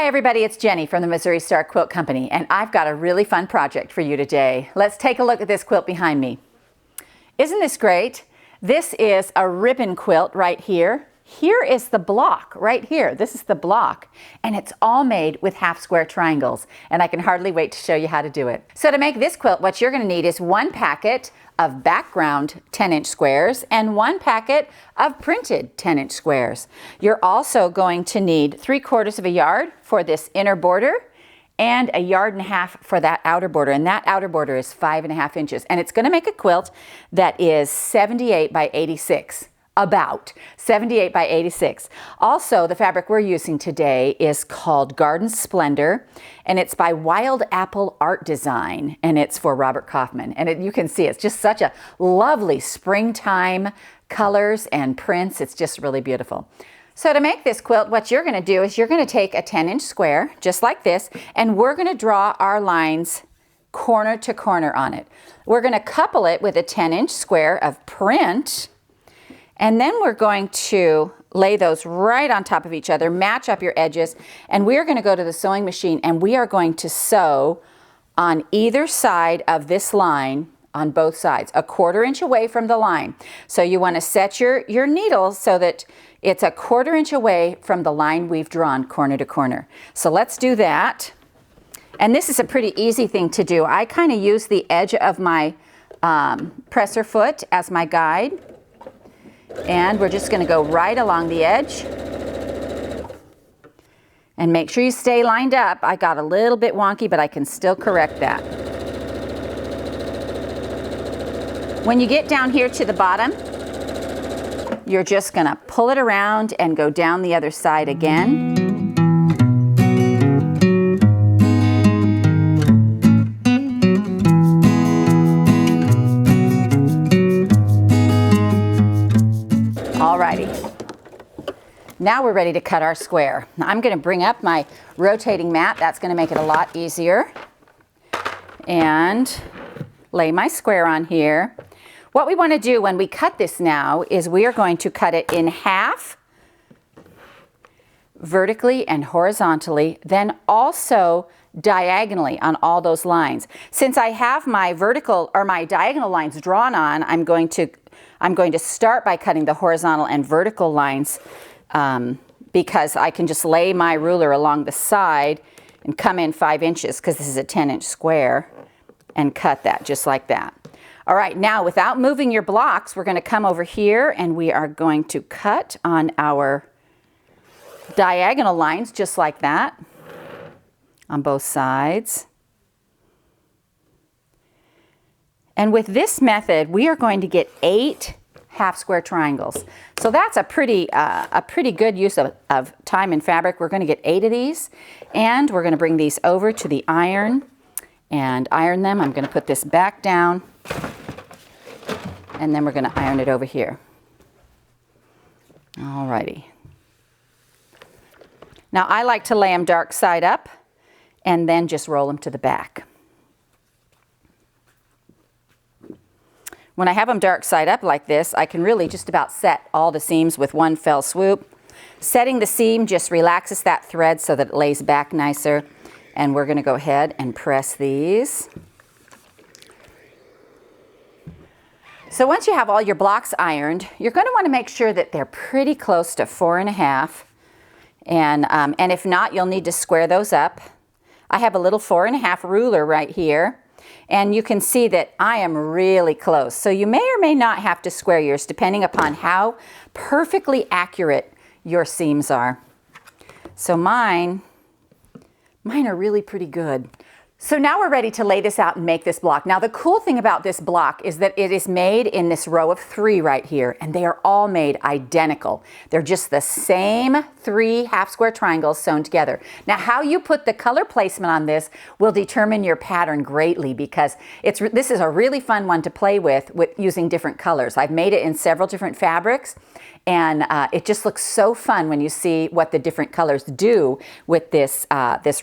Hi everybody, it's Jenny from the Missouri Star Quilt Company, and I've got a really fun project for you today. Let's take a look at this quilt behind me. Isn't this great? This is a ribbon quilt right here. Here is the block right here. This is the block, and it's all made with half square triangles, and I can hardly wait to show you how to do it. So to make this quilt, what you're going to need is one packet of background 10-inch squares and one packet of printed 10-inch squares. You're also going to need 3/4 of a yard for this inner border and 1.5 yards for that outer border, and that outer border is 5.5 inches, and it's going to make a quilt that is 78 by 86. About 78 by 86. Also, the fabric we're using today is called Garden Splendor, and it's by Wild Apple Art Design, and it's for Robert Kaufman. And you can see it's just such a lovely springtime colors and prints. It's just really beautiful. So to make this quilt, what you're going to do is you're going to take a 10-inch square, just like this, and we're going to draw our lines corner to corner on it. We're going to couple it with a 10-inch square of print. And then we're going to lay those right on top of each other, match up your edges, and we're going to go to the sewing machine and we are going to sew on either side of this line, on both sides, 1/4 inch away from the line. So you want to set your needle so that it's 1/4 inch away from the line we've drawn corner to corner. So let's do that. And this is a pretty easy thing to do. I kind of use the edge of my presser foot as my guide. And we're just going to go right along the edge. And make sure you stay lined up. I got a little bit wonky, but I can still correct that. When you get down here to the bottom, you're just going to pull it around and go down the other side again. Alrighty, now we're ready to cut our square. Now I'm going to bring up my rotating mat. That's going to make it a lot easier. And lay my square on here. What we want to do when we cut this now is we are going to cut it in half, vertically and horizontally, then also diagonally on all those lines. Since I have my vertical or my diagonal lines drawn on, I'm going to start by cutting the horizontal and vertical lines because I can just lay my ruler along the side and come in 5 inches because this is a 10-inch square and cut that just like that. All right, now without moving your blocks, we're going to come over here and we are going to cut on our diagonal lines just like that on both sides. And with this method, we are going to get 8 half square triangles. So that's a pretty good use of time and fabric. We're going to get 8 of these, and we're going to bring these over to the iron and iron them. I'm going to put this back down, and then we're going to iron it over here. Alrighty. Now I like to lay them dark side up and then just roll them to the back. When I have them dark side up like this, I can really just about set all the seams with one fell swoop. Setting the seam just relaxes that thread so that it lays back nicer. And we're going to go ahead and press these. So once you have all your blocks ironed, you're going to want to make sure that they're pretty close to 4.5. And if not, you'll need to square those up. I have a little 4.5 ruler right here. And you can see that I am really close. So you may or may not have to square yours depending upon how perfectly accurate your seams are. So mine are really pretty good. So now we're ready to lay this out and make this block. Now the cool thing about this block is that it is made in this row of 3 right here, and they are all made identical. They're just the same 3 half square triangles sewn together. Now how you put the color placement on this will determine your pattern greatly because this is a really fun one to play with using different colors. I've made it in several different fabrics, and it just looks so fun when you see what the different colors do with this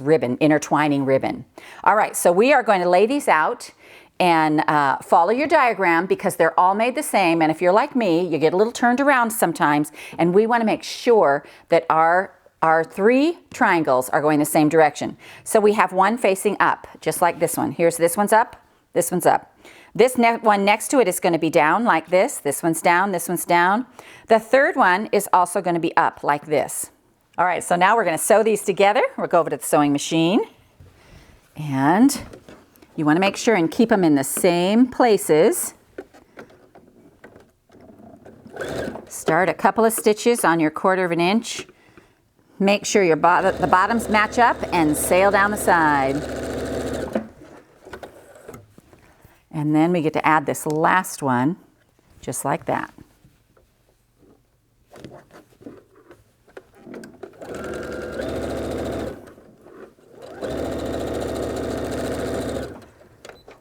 ribbon, intertwining ribbon. All right, so we are going to lay these out and follow your diagram because they're all made the same. And if you're like me, you get a little turned around sometimes, and we want to make sure that our our 3 triangles are going the same direction. So we have one facing up, just like this one. Here's this one's up, this one's up. This one next to it is going to be down like this. This one's down, this one's down. The third one is also going to be up like this. All right, so now we're going to sew these together. We'll go over to the sewing machine. And you want to make sure and keep them in the same places. Start a couple of stitches on your 1/4 of an inch. Make sure the bottoms match up and sail down the side. And then we get to add this last one, just like that.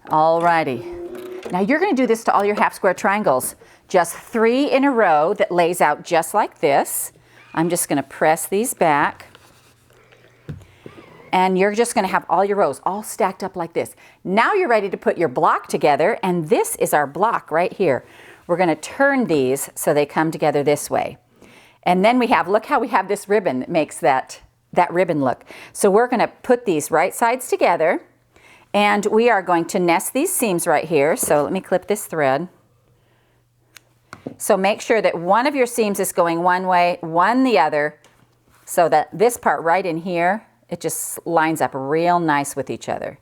Alrighty. Now you're going to do this to all your half square triangles. Just 3 in a row that lays out just like this. I'm just going to press these back. And you're just going to have all your rows all stacked up like this. Now you're ready to put your block together, and this is our block right here. We're going to turn these so they come together this way. And then look how we have this ribbon that makes that ribbon look. So we're going to put these right sides together, and we are going to nest these seams right here. So let me clip this thread. So make sure that one of your seams is going one way, one the other, so that this part right in here, it just lines up real nice with each other.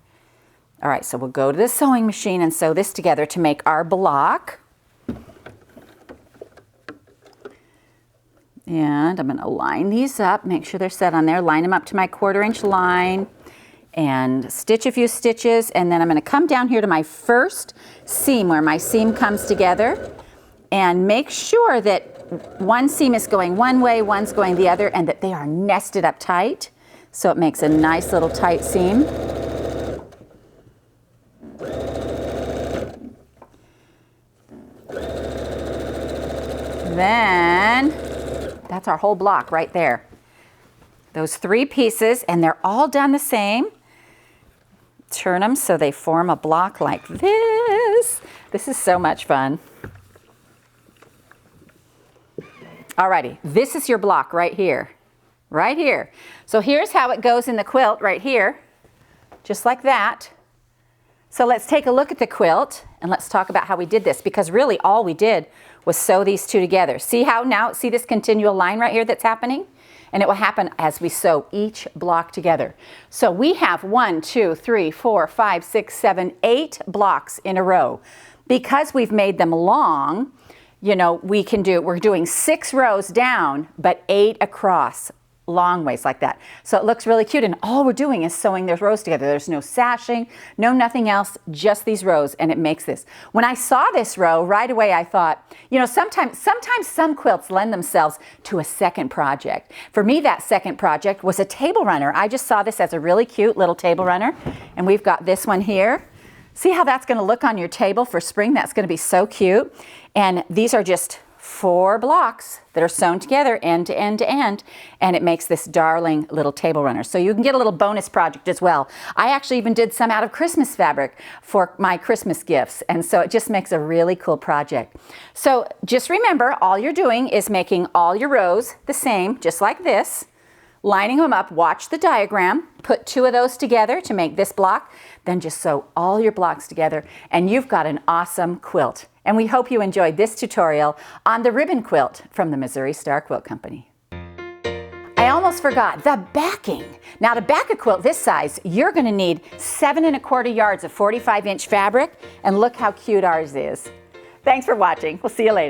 All right, so we'll go to the sewing machine and sew this together to make our block. And I'm going to line these up, make sure they're set on there, line them up to my 1/4 inch line, and stitch a few stitches, and then I'm going to come down here to my first seam where my seam comes together, and make sure that one seam is going one way, one's going the other, and that they are nested up tight, so it makes a nice little tight seam. Then that's our whole block right there. Those 3 pieces, and they're all done the same. Turn them so they form a block like this. This is so much fun. Alrighty, this is your block right here. Right here. So here's how it goes in the quilt right here. Just like that. So let's take a look at the quilt and let's talk about how we did this, because really all we did was sew these 2 together. See how now, see this continual line right here that's happening? And it will happen as we sew each block together. So we have 1, 2, 3, 4, 5, 6, 7, 8 blocks in a row. Because we've made them long, you know, we're doing 6 rows down, but 8 across, long ways like that. So it looks really cute, and all we're doing is sewing those rows together. There's no sashing, no nothing else, just these rows, and it makes this. When I saw this row, right away I thought, you know, sometimes some quilts lend themselves to a second project. For me, that second project was a table runner. I just saw this as a really cute little table runner, and we've got this one here. See how that's going to look on your table for spring? That's going to be so cute. And these are just 4 blocks that are sewn together end to end to end, and it makes this darling little table runner. So you can get a little bonus project as well. I actually even did some out of Christmas fabric for my Christmas gifts, and so it just makes a really cool project. So just remember, all you're doing is making all your rows the same, just like this, lining them up. Watch the diagram, put 2 of those together to make this block, then just sew all your blocks together, and you've got an awesome quilt. And we hope you enjoyed this tutorial on the ribbon quilt from the Missouri Star Quilt Company. I almost forgot the backing. Now to back a quilt this size, you're going to need 7 1/4 yards of 45-inch fabric, and look how cute ours is. Thanks for watching. We'll see you later.